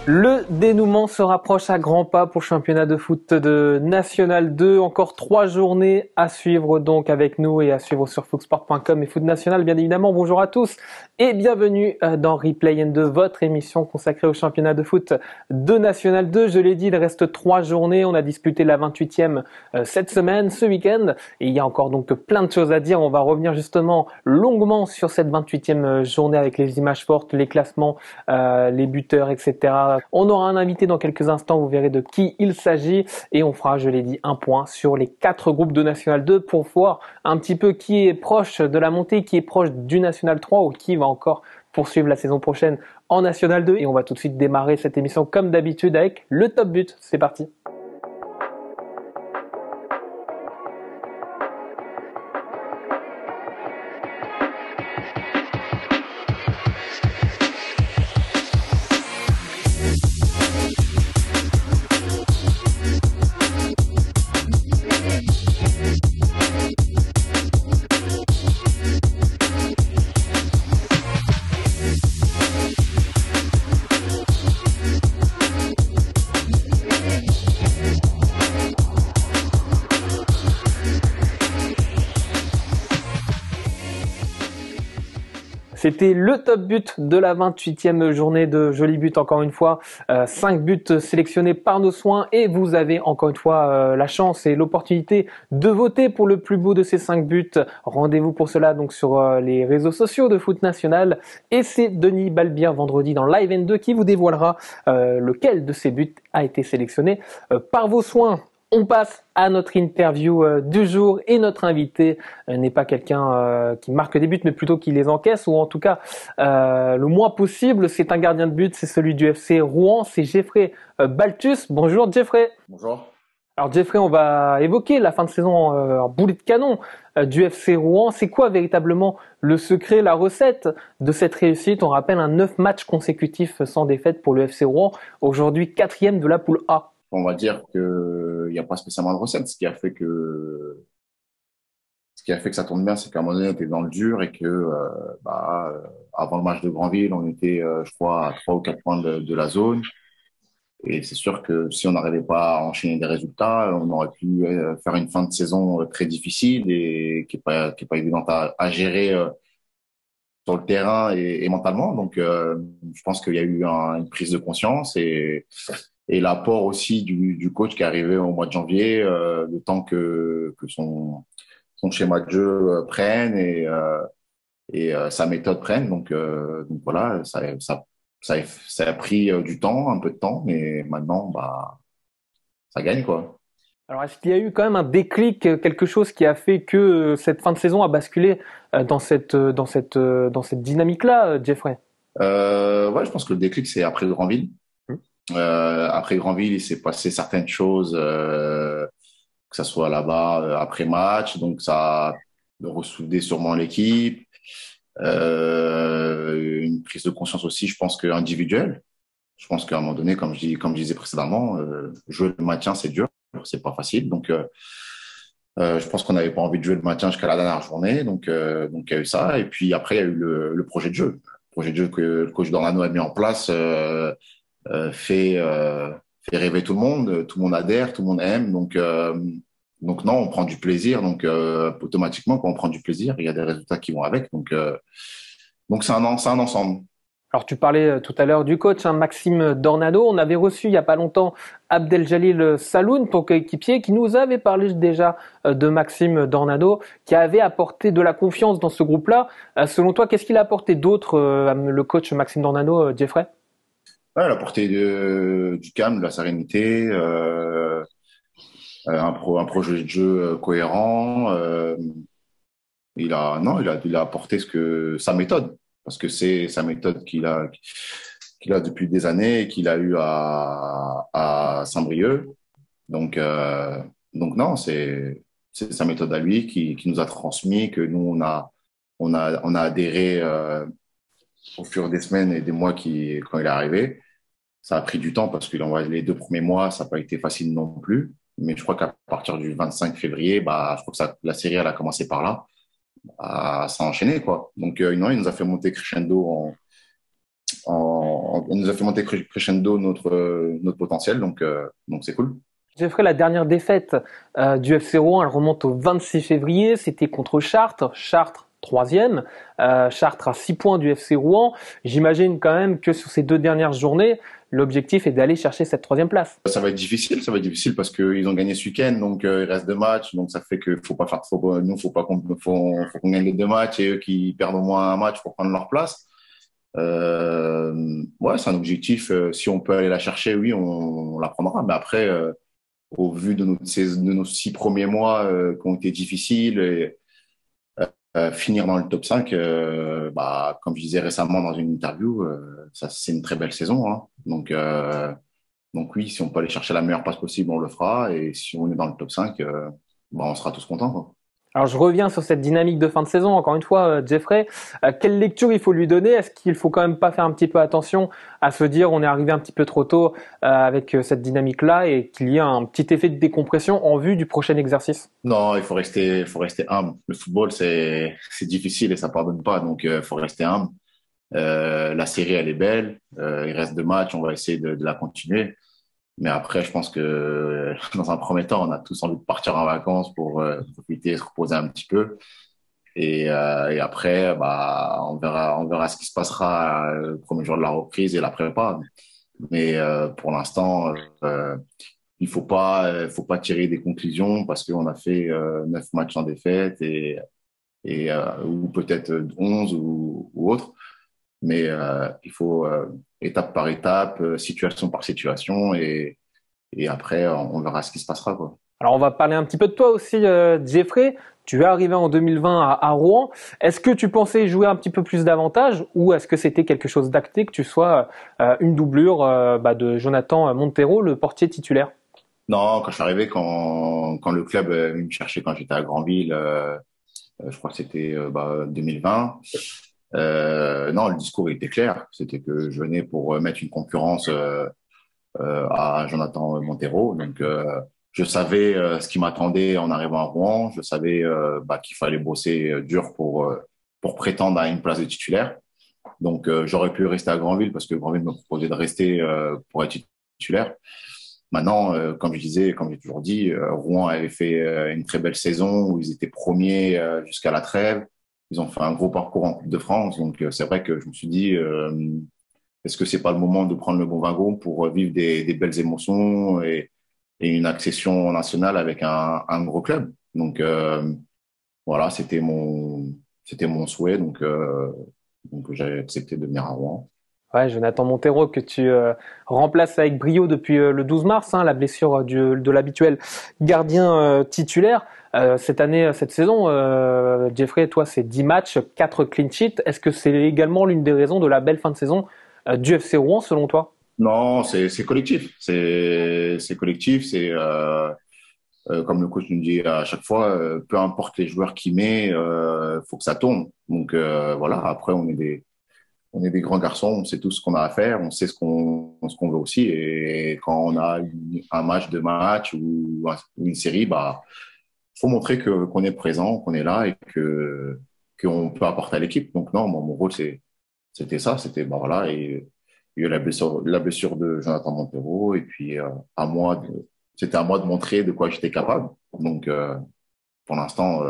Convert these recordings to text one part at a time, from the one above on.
Le dénouement se rapproche à grands pas pour le championnat de foot de National 2. Encore 3 journées à suivre donc avec nous et à suivre sur footsport.com et Foot National bien évidemment. Bonjour à tous et bienvenue dans Replay N2, votre émission consacrée au championnat de foot de National 2. Je l'ai dit, il reste 3 journées. On a disputé la 28e cette semaine, ce week-end. Et il y a encore donc plein de choses à dire. On va revenir justement longuement sur cette 28e journée avec les images fortes, les classements, les buteurs, etc. On aura un invité dans quelques instants, vous verrez de qui il s'agit et on fera, je l'ai dit, un point sur les 4 groupes de National 2 pour voir un petit peu qui est proche de la montée, qui est proche du National 3 ou qui va encore poursuivre la saison prochaine en National 2. Et on va tout de suite démarrer cette émission comme d'habitude avec le top but. C'est parti. C'était le top but de la 28e journée de Joli But, encore une fois. 5 buts sélectionnés par nos soins et vous avez encore une fois la chance et l'opportunité de voter pour le plus beau de ces 5 buts. Rendez-vous pour cela donc sur les réseaux sociaux de Foot National. Et c'est Denis Balbir vendredi dans Live N2 qui vous dévoilera lequel de ces buts a été sélectionné par vos soins. On passe à notre interview du jour et notre invité n'est pas quelqu'un qui marque des buts mais plutôt qui les encaisse ou en tout cas le moins possible. C'est un gardien de but, c'est celui du FC Rouen, c'est Geoffrey Balthus. Bonjour Geoffrey. Bonjour. Alors Geoffrey, on va évoquer la fin de saison en boulet de canon du FC Rouen. C'est quoi véritablement le secret, la recette de cette réussite? On rappelle un 9 matchs consécutifs sans défaite pour le FC Rouen, aujourd'hui 4e de la poule A. On va dire que il n'y a pas spécialement de recette. Ce qui a fait que ça tourne bien, c'est qu'à un moment donné, on était dans le dur et que avant le match de Granville, on était, je crois, à 3 ou 4 points de la zone. Et c'est sûr que si on n'arrivait pas à enchaîner des résultats, on aurait pu faire une fin de saison très difficile et qui est pas évidente à gérer sur le terrain et mentalement. Donc, je pense qu'il y a eu une prise de conscience et l'apport aussi du coach qui est arrivé au mois de janvier, le temps que son schéma de jeu prenne et sa méthode prenne. Donc voilà, ça a pris du temps, un peu de temps, mais maintenant, ça gagne, quoi. Alors, est-ce qu'il y a eu quand même un déclic, quelque chose qui a fait que cette fin de saison a basculé dans cette dynamique-là, Geoffrey? Ouais, je pense que le déclic, c'est après Granville. Après Granville, il s'est passé certaines choses, que ça soit là-bas après match, donc ça a ressoudé sûrement l'équipe. Une prise de conscience aussi, je pense que individuelle. Je pense qu'à un moment donné, comme je disais précédemment, jouer le maintien, c'est dur, c'est pas facile. Donc, je pense qu'on n'avait pas envie de jouer le maintien jusqu'à la dernière journée. Donc, il y a eu ça. Et puis après, il y a eu le projet de jeu. Le projet de jeu que le coach Dornano a mis en place fait rêver tout le monde. Tout le monde adhère, tout le monde aime. Donc non, on prend du plaisir. Donc, automatiquement, quand on prend du plaisir, il y a des résultats qui vont avec. Donc c'est un ensemble. Alors tu parlais tout à l'heure du coach, Maxime Dornano. On avait reçu il y a pas longtemps Abdeljalil Saloun, ton coéquipier, qui nous avait parlé déjà de Maxime Dornano, qui avait apporté de la confiance dans ce groupe-là. Selon toi, qu'est-ce qu'il a apporté d'autre, le coach Maxime Dornano, Geoffrey? Ouais, il a apporté du calme, de la sérénité, un projet de jeu cohérent. Il a apporté sa méthode, parce que c'est sa méthode qu'il a depuis des années et qu'il a eu à Saint-Brieuc. Donc non, c'est sa méthode à lui qui nous a transmis, que nous on a adhéré au fur des semaines et des mois quand il est arrivé. Ça a pris du temps parce que les 2 premiers mois, ça n'a pas été facile non plus. Mais je crois qu'à partir du 25 février, je crois que la série, elle a commencé par là. Ça a enchaîné, quoi. Donc, il nous a fait monter crescendo on nous a fait monter crescendo notre potentiel, donc c'est cool. Jeffrey, la dernière défaite du FC Rouen, elle remonte au 26 février. C'était contre Chartres. Chartres, troisième. Chartres à 6 points du FC Rouen. J'imagine quand même que sur ces 2 dernières journées, l'objectif est d'aller chercher cette troisième place. Ça va être difficile parce qu'ils ont gagné ce week-end, donc il reste 2 matchs, donc ça fait que faut qu'on gagne les 2 matchs et eux qui perdent au moins un match pour prendre leur place. Ouais, c'est un objectif. Si on peut aller la chercher, oui, on la prendra. Mais après, au vu de nos 6 premiers mois qui ont été difficiles, et finir dans le top 5, bah, comme je disais récemment dans une interview, ça c'est une très belle saison, hein. Donc oui, si on peut aller chercher la meilleure place possible, on le fera. Et si on est dans le top 5, bah, on sera tous contents, quoi. Alors je reviens sur cette dynamique de fin de saison, encore une fois, Jeffrey. Quelle lecture il faut lui donner? Est-ce qu'il faut quand même pas faire un petit peu attention à se dire on est arrivé un petit peu trop tôt avec cette dynamique-là et qu'il y a un petit effet de décompression en vue du prochain exercice? Non, faut rester humble. Le football, c'est difficile et ça pardonne pas. Donc, faut rester humble. La série, elle est belle. Il reste 2 matchs. On va essayer de la continuer. Mais après, je pense que dans un premier temps, on a tous envie de partir en vacances pour profiter, se reposer un petit peu. Et après, bah, on verra ce qui se passera le premier jour de la reprise et la prépa. Mais pour l'instant, faut pas tirer des conclusions parce qu'on a fait 9 matchs sans défaite ou peut-être 11 ou autre. Mais il faut étape par étape, situation par situation, et après on verra ce qui se passera, quoi. Alors on va parler un petit peu de toi aussi, Jeffrey. Tu es arrivé en 2020 à Rouen. Est-ce que tu pensais y jouer un petit peu plus d'avantages ou est-ce que c'était quelque chose d'acté que tu sois une doublure de Jonathan Montero, le portier titulaire? Non, quand je suis arrivé, quand le club est venu me chercher quand j'étais à Granville, je crois que c'était 2020. Non, le discours était clair. C'était que je venais pour mettre une concurrence à Jonathan Montero. Donc, je savais ce qui m'attendait en arrivant à Rouen. Je savais qu'il fallait bosser dur pour prétendre à une place de titulaire. Donc, j'aurais pu rester à Granville parce que Granville me proposait de rester pour être titulaire. Maintenant, comme je disais, comme j'ai toujours dit, Rouen avait fait une très belle saison où ils étaient premiers jusqu'à la trêve. Ils ont fait un gros parcours en Coupe de France. Donc, c'est vrai que je me suis dit, est-ce que c'est pas le moment de prendre le bon wagon pour vivre des belles émotions et une accession nationale avec un gros club? Donc, voilà, c'était mon souhait. Donc j'ai accepté de venir à Rouen. Ouais, Jonathan Montero que tu remplaces avec brio depuis le 12 mars, hein, la blessure de l'habituel gardien titulaire. Cette année, cette saison, Jeffrey, toi, c'est 10 matchs, 4 clean sheets. Est-ce que c'est également l'une des raisons de la belle fin de saison du FC Rouen, selon toi? Non, c'est collectif. C'est collectif. C'est comme le coach nous dit à chaque fois, peu importe les joueurs qu'il met, faut que ça tourne. Donc voilà. Après, on est des grands garçons. On sait tout ce qu'on a à faire. On sait ce qu'on veut aussi. Et quand on a un match, 2 matchs ou une série, bah faut montrer que qu'on est présent, qu'on est là et que qu'on peut apporter à l'équipe. Donc non, mon rôle c'était ça. C'était bah voilà et il y a eu la blessure de Jonathan Montero et puis c'était à moi de montrer de quoi j'étais capable. Donc pour l'instant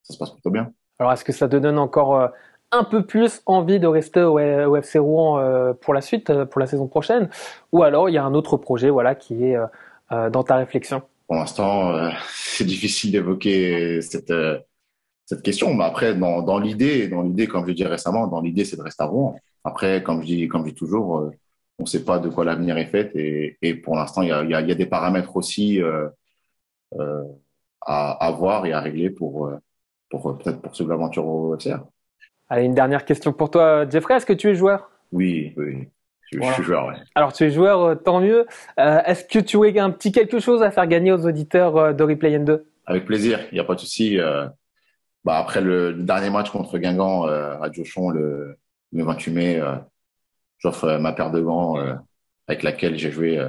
ça se passe plutôt bien. Alors, est-ce que ça te donne encore un peu plus envie de rester au FC Rouen pour la suite, pour la saison prochaine? Ou alors, il y a un autre projet voilà, qui est dans ta réflexion? Pour l'instant c'est difficile d'évoquer cette question, mais après dans l'idée comme je l'ai dit récemment, dans l'idée c'est de rester à Rouen. Après comme je dis toujours on ne sait pas de quoi l'avenir est fait et pour l'instant il y a des paramètres aussi euh, à voir et à régler pour peut-être poursuivre l'aventure au FCR. Allez, une dernière question pour toi, Jeffrey. Est-ce que tu es joueur? Oui, oui, je Voilà. suis joueur, ouais. Alors, tu es joueur, tant mieux. Est-ce que tu aurais un petit quelque chose à faire gagner aux auditeurs de Replay N2? Avec plaisir, il n'y a pas de souci. Bah, après le dernier match contre Guingamp à Diochon le 28 mai, j'offre ma paire de gants avec laquelle j'ai joué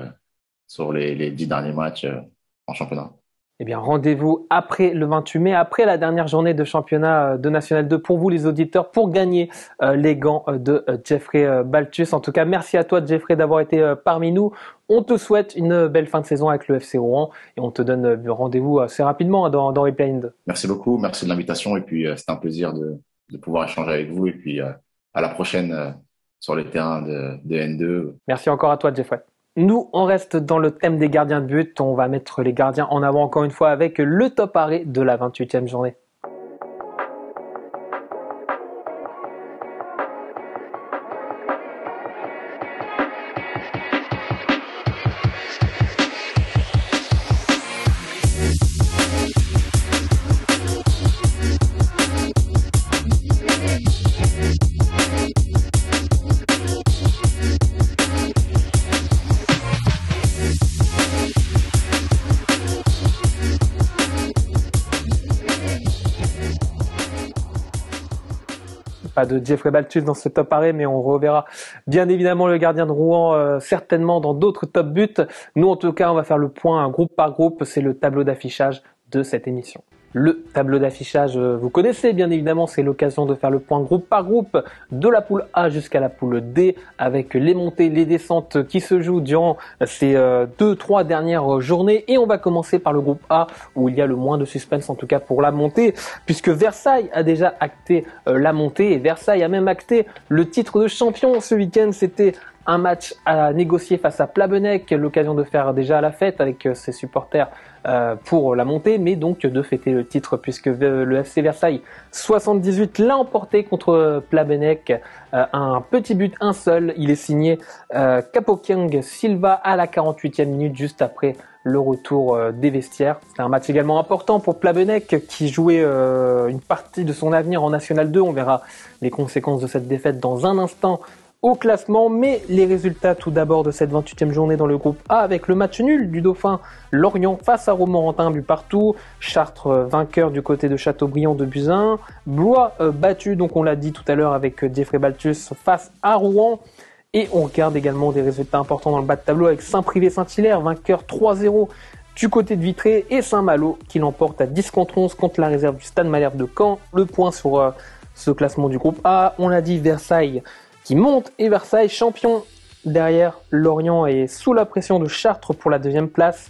sur les 10 derniers matchs en championnat. Eh bien, rendez-vous après le 28 mai, après la dernière journée de championnat de National 2 pour vous les auditeurs, pour gagner les gants de Jeffrey Balthus. En tout cas, merci à toi Jeffrey d'avoir été parmi nous. On te souhaite une belle fin de saison avec le FC Rouen et on te donne rendez-vous assez rapidement dans Replay In 2. Merci beaucoup, merci de l'invitation et puis c'était un plaisir de pouvoir échanger avec vous et puis à la prochaine sur les terrains de N2. Merci encore à toi Jeffrey. Nous, on reste dans le thème des gardiens de but. On va mettre les gardiens en avant encore une fois avec le top arrêt de la 28e journée. Pas de Jeffrey Balthus dans ce top arrêt, mais on reverra bien évidemment le gardien de Rouen certainement dans d'autres top buts. Nous, en tout cas, on va faire le point groupe par groupe. C'est le tableau d'affichage de cette émission. Le tableau d'affichage, vous connaissez bien évidemment, c'est l'occasion de faire le point groupe par groupe de la poule A jusqu'à la poule D avec les montées, les descentes qui se jouent durant ces 2-3 dernières journées. Et on va commencer par le groupe A où il y a le moins de suspense en tout cas pour la montée puisque Versailles a déjà acté la montée et Versailles a même acté le titre de champion ce week-end. C'était un match à négocier face à Plabennec, l'occasion de faire déjà la fête avec ses supporters pour la montée, mais donc de fêter le titre puisque le FC Versailles 78 l'a emporté contre Plabennec, un petit but, un seul. Il est signé Kapokyang Silva à la 48e minute juste après le retour des vestiaires. C'était un match également important pour Plabennec qui jouait une partie de son avenir en National 2. On verra les conséquences de cette défaite dans un instant au classement, mais les résultats tout d'abord de cette 28e journée dans le groupe A avec le match nul du Dauphin Lorient face à Romorantin, but partout. Chartres vainqueur du côté de Châteaubriand de Buzyn. Blois battu, donc on l'a dit tout à l'heure avec Jeffrey Balthus face à Rouen. Et on regarde également des résultats importants dans le bas de tableau avec Saint-Privé-Saint-Hilaire, vainqueur 3-0 du côté de Vitré, et Saint-Malo qui l'emporte à 10-11 contre la réserve du Stade Malherbe de Caen. Le point sur ce classement du groupe A. On l'a dit, Versailles qui monte et Versailles champion. Derrière, Lorient est sous la pression de Chartres pour la deuxième place.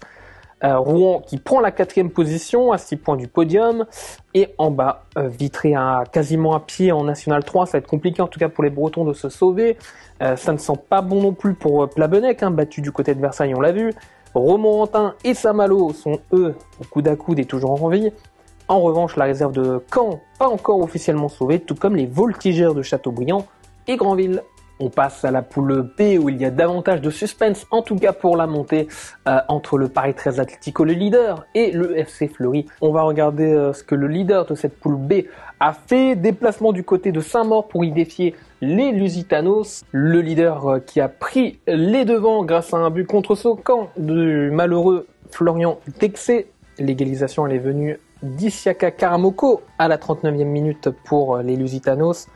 Rouen qui prend la 4e position à 6 points du podium. Et en bas, Vitré a quasiment un pied en National 3. Ça va être compliqué en tout cas pour les Bretons de se sauver. Ça ne sent pas bon non plus pour Plabennec, battu du côté de Versailles, on l'a vu. Romorantin et Saint-Malo sont eux au coude à coude et toujours en vie. En revanche, la réserve de Caen, pas encore officiellement sauvée, tout comme les Voltigeurs de Châteaubriand et Granville. On passe à la poule B où il y a davantage de suspense, en tout cas pour la montée entre le Paris 13 Atlético, le leader, et le FC Fleury. On va regarder ce que le leader de cette poule B a fait. Déplacement du côté de Saint-Maur pour y défier les Lusitanos. Le leader qui a pris les devants grâce à un but contre son camp du malheureux Florian Texé. L'égalisation elle est venue d'Isiaka Karamoko à la 39e minute pour les Lusitanos.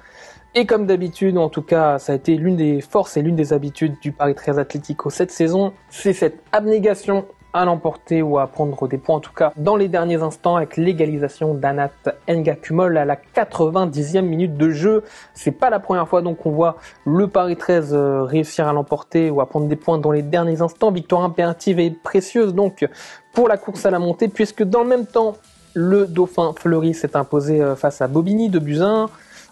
Et comme d'habitude, en tout cas, ça a été l'une des forces et l'une des habitudes du Paris 13 Atlético cette saison, c'est cette abnégation à l'emporter ou à prendre des points, en tout cas, dans les derniers instants avec l'égalisation d'Anat Ngakumol à la 90e minute de jeu. C'est pas la première fois donc qu'on voit le Paris 13 réussir à l'emporter ou à prendre des points dans les derniers instants. Victoire impérative et précieuse donc pour la course à la montée, puisque dans le même temps, le Dauphin Fleury s'est imposé face à Bobigny de Buzyn.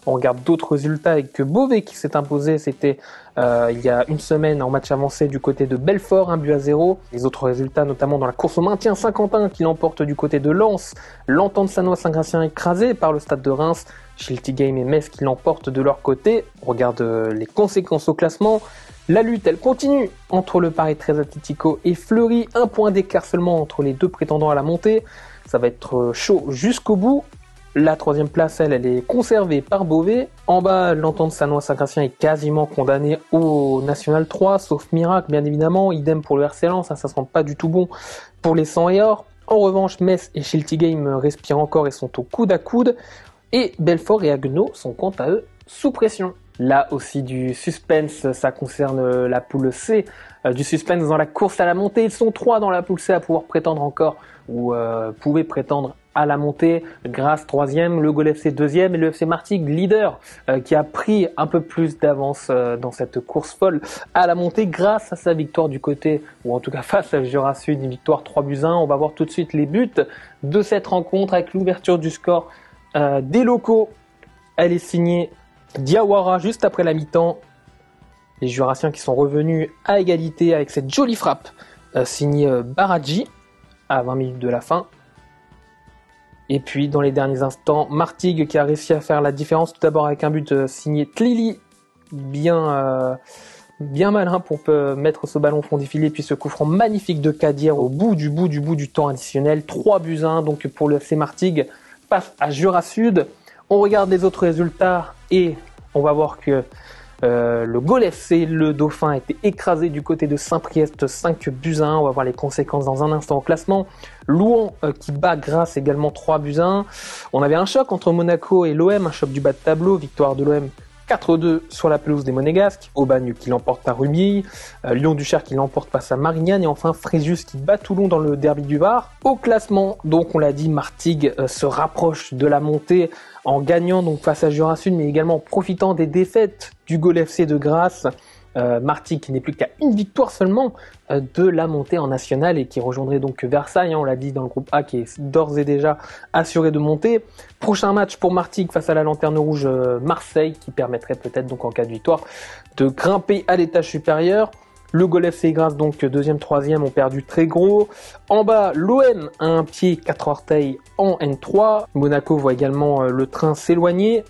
On regarde d'autres résultats avec Beauvais qui s'est imposé, c'était il y a une semaine en match avancé du côté de Belfort, 1-0. Les autres résultats notamment dans la course au maintien, Saint-Quentin qui l'emporte du côté de Lens, l'Entente Sannois-Saint-Gratien écrasé par le Stade de Reims, Schiltigheim et Metz qui l'emportent de leur côté. On regarde les conséquences au classement. La lutte, elle continue entre le Paris 13 Atlético et Fleury, un point d'écart seulement entre les deux prétendants à la montée. Ça va être chaud jusqu'au bout. La 3e place, elle est conservée par Beauvais. En bas, l'Entente Sannois-Saint-Gratien est quasiment condamnée au National 3, sauf miracle, bien évidemment. Idem pour le RC Lens, ça sent pas du tout bon pour les 100 et or. En revanche, Metz et Schiltigheim respirent encore et sont au coude à coude. Et Belfort et Haguenau sont quant à eux sous pression. Là aussi du suspense, ça concerne la poule C, du suspense dans la course à la montée. Ils sont 3 dans la poule C à pouvoir prétendre encore, ou pouvaient prétendre à la montée. Grasse 3e, le Gol FC 2e et le FC Martigues leader qui a pris un peu plus d'avance dans cette course folle à la montée grâce à sa victoire du côté, ou en tout cas face à Jura Sud, une victoire 3-1. On va voir tout de suite les buts de cette rencontre avec l'ouverture du score des locaux. Elle est signée Diawara juste après la mi-temps. Les Jurassiens qui sont revenus à égalité avec cette jolie frappe signée Baradji à 20 minutes de la fin. Et puis dans les derniers instants, Martigues qui a réussi à faire la différence tout d'abord avec un but signé Tlili, bien malin pour mettre ce ballon au fond des filets, puis ce coup franc magnifique de Kadir au bout du temps additionnel. 3-1 donc pour le FC Martigues face à Jura Sud. On regarde les autres résultats et on va voir que le Gol FC, le Dauphin, a été écrasé du côté de Saint-Priest 5-1. On va voir les conséquences dans un instant au classement. Louan qui bat Grasse également 3-1. On avait un choc entre Monaco et l'OM, un choc du bas de tableau, victoire de l'OM 4-2 sur la pelouse des Monégasques, Aubagne qui l'emporte à Rubis, Lyon-Duchère qui l'emporte face à Marignane et enfin Fréjus qui bat Toulon dans le derby du Var. Au classement, donc on l'a dit, Martigues se rapproche de la montée en gagnant donc face à Jura Sud, mais également en profitant des défaites du Gol FC de Grasse. Martigues qui n'est plus qu'à une victoire seulement de la montée en nationale et qui rejoindrait donc Versailles, on l'a dit, dans le groupe A qui est d'ores et déjà assuré de monter. Prochain match pour Martigues face à la Lanterne Rouge Marseille qui permettrait peut-être donc en cas de victoire de grimper à l'étage supérieur. Le Gol FC et Grasse donc 2e, 3e ont perdu très gros. En bas, l'OM a un pied 4 orteils en N3. Monaco voit également le train s'éloigner.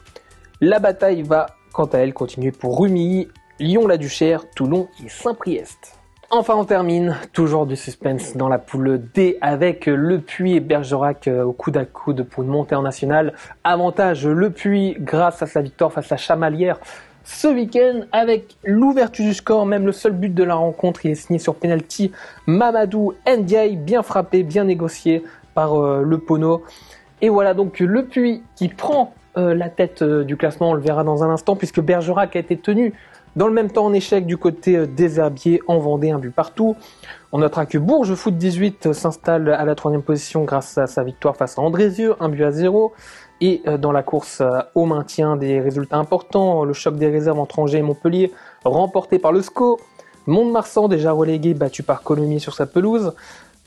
La bataille va quant à elle continuer pour Rumilly, Lyon-la-Duchère, Toulon et Saint-Priest. Enfin, on termine, toujours du suspense dans la poule D avec Le Puy et Bergerac au coude à coude pour une montée en nationale. Avantage Le Puy grâce à sa victoire face à Chamalières ce week-end avec l'ouverture du score, même le seul but de la rencontre, il est signé sur penalty. Mamadou Ndiaye, bien frappé, bien négocié par le Pono. Et voilà donc Le Puy qui prend la tête du classement, on le verra dans un instant, puisque Bergerac a été tenu dans le même temps en échec du côté des Herbiers en Vendée, un but partout. On notera que Bourges Foot 18 s'installe à la 3e position grâce à sa victoire face à Andrézieux, 1-0. Et dans la course au maintien, des résultats importants, le choc des réserves entre Angers et Montpellier remporté par le SCO. Mont-de-Marsan déjà relégué, battu par Colomiers sur sa pelouse.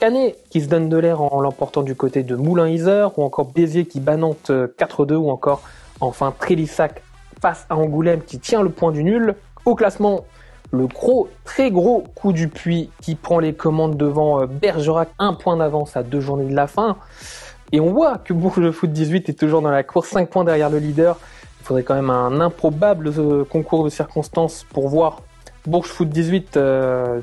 Canet qui se donne de l'air en l'emportant du côté de Moulins-Isère, ou encore Béziers qui bat Nantes 4-2, ou encore enfin Trélissac face à Angoulême qui tient le point du nul. Au classement, le très gros coup du Puy qui prend les commandes devant Bergerac, 1 point d'avance à 2 journées de la fin. Et on voit que Bourges Foot 18 est toujours dans la course, 5 points derrière le leader. Il faudrait quand même un improbable concours de circonstances pour voir Bourges Foot 18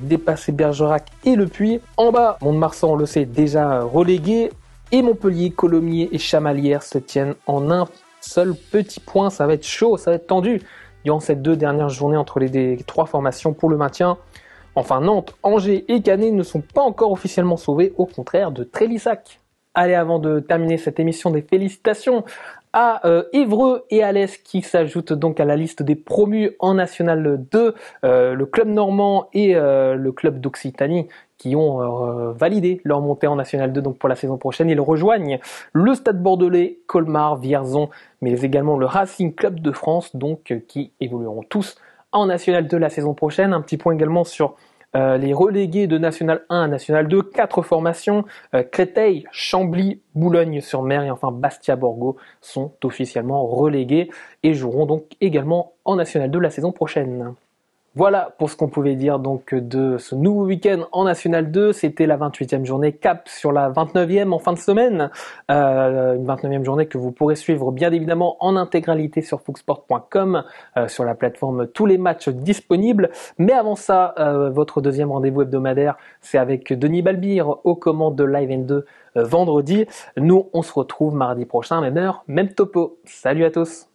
dépasser Bergerac et le Puy. En bas, Mont-de-Marsan, on le sait, déjà relégué. Et Montpellier, Colomiers et Chamalières se tiennent en un seul petit point. Ça va être chaud, ça va être tendu durant ces 2 dernières journées entre les 3 formations pour le maintien. Enfin, Nantes, Angers et Canet ne sont pas encore officiellement sauvés, au contraire de Trélissac. Allez, avant de terminer cette émission, des félicitations à Évreux et Alès qui s'ajoutent donc à la liste des promus en National 2, le club normand et le club d'Occitanie qui ont validé leur montée en National 2 donc pour la saison prochaine. Ils rejoignent le Stade Bordelais, Colmar, Vierzon, mais également le Racing Club de France donc qui évolueront tous en National 2 la saison prochaine. Un petit point également sur les relégués de National 1 à National 2, 4 formations, Créteil, Chambly, Boulogne-sur-Mer et enfin Bastia-Borgo sont officiellement relégués et joueront donc également en National 2 la saison prochaine. Voilà pour ce qu'on pouvait dire donc de ce nouveau week-end en National 2. C'était la 28e journée, cap sur la 29e en fin de semaine. Une 29e journée que vous pourrez suivre bien évidemment en intégralité sur footsport.com, sur la plateforme tous les matchs disponibles. Mais avant ça, votre deuxième rendez-vous hebdomadaire, c'est avec Denis Balbir aux commandes de Live N2 vendredi. Nous, on se retrouve mardi prochain, même heure, même topo. Salut à tous.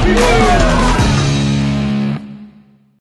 Yeah.